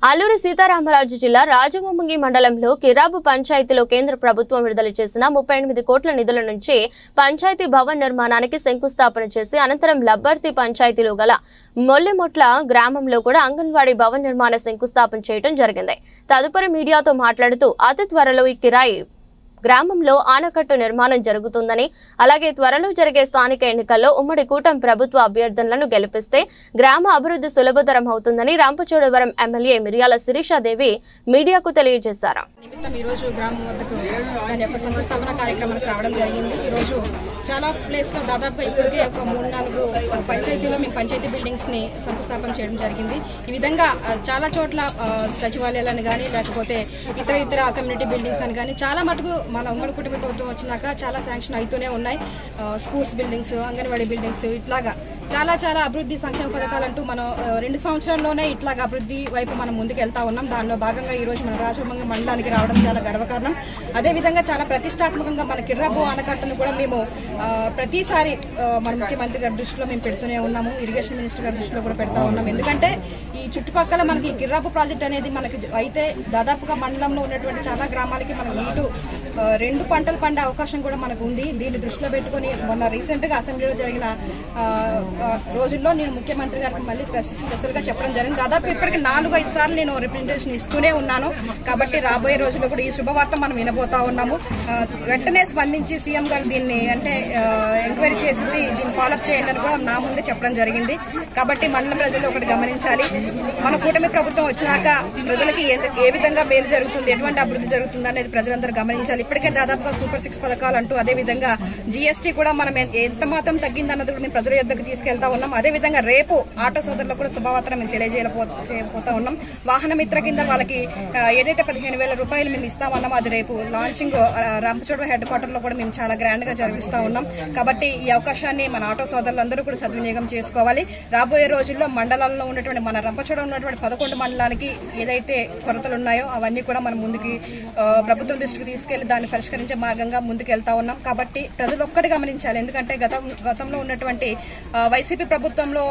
అల్లూరి సీతారామరాజు జిల్లా రాజమొమ్మంగి మండలంలో కిరాబు పంచాయతీలో కేంద్ర ప్రభుత్వం విడుదల చేసిన 38 కోట్ల నిధుల నుంచి పంచాయతీ భవన్ నిర్మాణానికి శంకుస్థాపన చేసి అనంతరం లబ్బర్తి పంచాయతీలో గల మొల్లెమొట్ల గ్రామంలో కూడా అంగన్వాడీ భవన్ నిర్మాణ శంకుస్థాపన చేయడం జరిగింది. తదుపరి మీడియాతో మాట్లాడుతూ అతి త్వరలో ఈ కిరాయి గ్రామంలో ఆనకట్టు నిర్మాణం జరుగుతుందని, అలాగే త్వరలో జరిగే స్థానిక ఎన్నికల్లో ఉమ్మడి కూటమి ప్రభుత్వ అభ్యర్థులను గెలిపిస్తే గ్రామ అభివృద్ధి సులభతరం అవుతుందని రాంపచోడవరం ఎమ్మెల్యే మిర్యాల శిరీషాదేవి మీడియాకు తెలియజేశారు. చాలా ప్లేస్ లో దాదాపుగా ఇప్పటికే ఒక 3-4 పంచాయతీలో మేము పంచాయతీ బిల్డింగ్స్ ని శంకుస్థాపన చేయడం జరిగింది. ఈ విధంగా చాలా చోట్ల సచివాలయాలను కానీ లేకపోతే ఇతర కమ్యూనిటీ బిల్డింగ్స్ అని కానీ చాలా మటుకు మన ఉమ్మడి కుటుంబ ప్రభుత్వం వచ్చినాక చాలా శాంక్షన్ అవుతూనే ఉన్నాయి. స్కూల్స్ బిల్డింగ్స్, అంగన్వాడీ బిల్డింగ్స్, ఇట్లాగా చాలా అభివృద్ధి సంక్షేమ పథకాలంటూ మనం 2 సంవత్సరాల్లోనే ఇట్లాగా అభివృద్ధి వైపు మనం ముందుకు వెళ్తా ఉన్నాం. దానిలో భాగంగా ఈ రోజు మన రాజమొమ్మంగి మండలానికి రావడం చాలా గర్వకారణం. అదేవిధంగా చాలా ప్రతిష్టాత్మకంగా మన కిర్రాబు ఆనకట్టను కూడా మేము ప్రతిసారి మన ముఖ్యమంత్రి గారి దృష్టిలో మేము పెడుతూనే ఉన్నాము, ఇరిగేషన్ మినిస్టర్ గారి దృష్టిలో కూడా పెడతా ఉన్నాం. ఎందుకంటే ఈ చుట్టుపక్కల మనకి కిర్రాబు ప్రాజెక్ట్ అనేది మనకి అయితే దాదాపుగా మండలంలో ఉన్నటువంటి చాలా గ్రామాలకి మనకు నీటు 2 పంటలు పండే అవకాశం కూడా మనకు ఉంది. దీన్ని దృష్టిలో పెట్టుకుని మొన్న రీసెంట్ గా అసెంబ్లీలో జరిగిన రోజుల్లో నేను ముఖ్యమంత్రి గారికి మళ్ళీ స్పెషల్ గా చెప్పడం జరిగింది. దాదాపు ఇప్పటికి 4-5 సార్లు నేను రిప్రజెంటేషన్ ఇస్తూనే ఉన్నాను. కాబట్టి రాబోయే రోజుల్లో కూడా ఈ శుభవార్త మనం వినబోతా ఉన్నాము. వెంటనే స్పందించి సీఎం గారు దీన్ని అంటే ఎంక్వైరీ చేసి దీన్ని ఫాలోఅప్ చేయండి అని కూడా నా ముందే చెప్పడం జరిగింది. కాబట్టి మండల ప్రజలు ఒకటి గమనించాలి, మన కూటమి ప్రభుత్వం వచ్చినాక ప్రజలకి ఏ విధంగా మేలు జరుగుతుంది, ఎటువంటి అభివృద్ధి జరుగుతుంది అనేది ప్రజలందరూ గమనించాలి. ఇప్పటికే దాదాపుగా సూపర్ 6 పథకాలు అంటూ అదేవిధంగా జీఎస్టీ కూడా మనం ఎంత మాత్రం తగ్గిందన్నది కూడా మేము ప్రజల యొద్దకు తీసుకెళ్తా ఉన్నాం. అదేవిధంగా రేపు ఆటో సోదరులకు కూడా శుభవార్త మేము తెలియజేయబోతా ఉన్నాం. వాహన మిత్ర కింద వాళ్ళకి ఏదైతే 15,000 రూపాయలు మేము ఇస్తామన్నామో అది రేపు లాంచింగ్ రాంపచోడవరం హెడ్ క్వార్టర్ లో కూడా మేము చాలా గ్రాండ్ గా జరిపిస్తా ఉన్నాం. కాబట్టి ఈ అవకాశాన్ని మన ఆటో సోదరులందరూ కూడా సద్వినియోగం చేసుకోవాలి. రాబోయే రోజుల్లో మండలాల్లో ఉన్నటువంటి మన రంపచోడవరం ఉన్నటువంటి 11 మండలానికి ఏదైతే కొరతలు ఉన్నాయో అవన్నీ కూడా మనం ముందుకి ప్రభుత్వం దృష్టికి తీసుకెళ్లి దాన్ని పరిష్కరించే మార్గంగా ముందుకు వెళ్తా ఉన్నాం. కాబట్టి ప్రజలు ఒక్కటి గమనించాలి, ఎందుకంటే గతంలో ఉన్నటువంటి వైసీపీ ప్రభుత్వంలో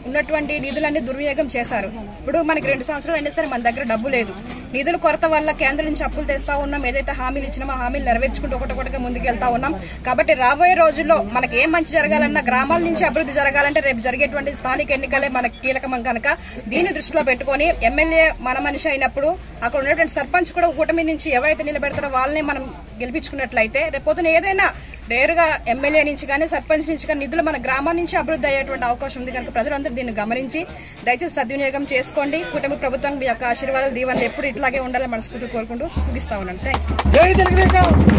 ఉన్నటువంటి నిధులన్నీ దుర్వినియోగం చేశారు. ఇప్పుడు మనకి 2 సంవత్సరాలు అయినా సరే మన దగ్గర డబ్బు లేదు. నిధుల కొరత వల్ల కేంద్రం నుంచి అప్పులు తెస్తా ఉన్నాం. ఏదైతే హామీలు ఇచ్చినామో హామీలు నెరవేర్చుకుంటూ ఒకటొకటిగా ముందుకు వెళ్తా ఉన్నాం. కాబట్టి రాబోయే రోజుల్లో మనకి ఏం మంచి జరగాలన్నా, గ్రామాల నుంచి అభివృద్ధి జరగాలంటే రేపు జరిగేటువంటి స్థానిక ఎన్నికలే మనకి కీలకం కనుక దీన్ని దృష్టిలో పెట్టుకుని ఎమ్మెల్యే మన మనిషి అయినప్పుడు అక్కడ ఉన్నటువంటి సర్పంచ్ కూడా కూటమి నుంచి ఎవరైతే నిలబెడతారో వాళ్ళని మనం గెలిపించుకున్నట్లయితే రేపొద్దున ఏదైనా నేరుగా ఎమ్మెల్యే నుంచి కానీ సర్పంచ్ నుంచి కానీ నిధులు మన గ్రామం నుంచి అభివృద్ధి అయ్యేటువంటి అవకాశం ఉంది. కనుక ప్రజలందరూ దీన్ని గమనించి దయచేసి సద్వినియోగం చేసుకోండి. కూటమి ప్రభుత్వం మీ యొక్క ఆశీర్వాదాలు, దీవెనలు ఎప్పుడు ఇట్లాగే ఉండాలని మనస్ఫూర్తిగా కోరుకుంటూ ముగిస్తా ఉన్నాను. Thank you.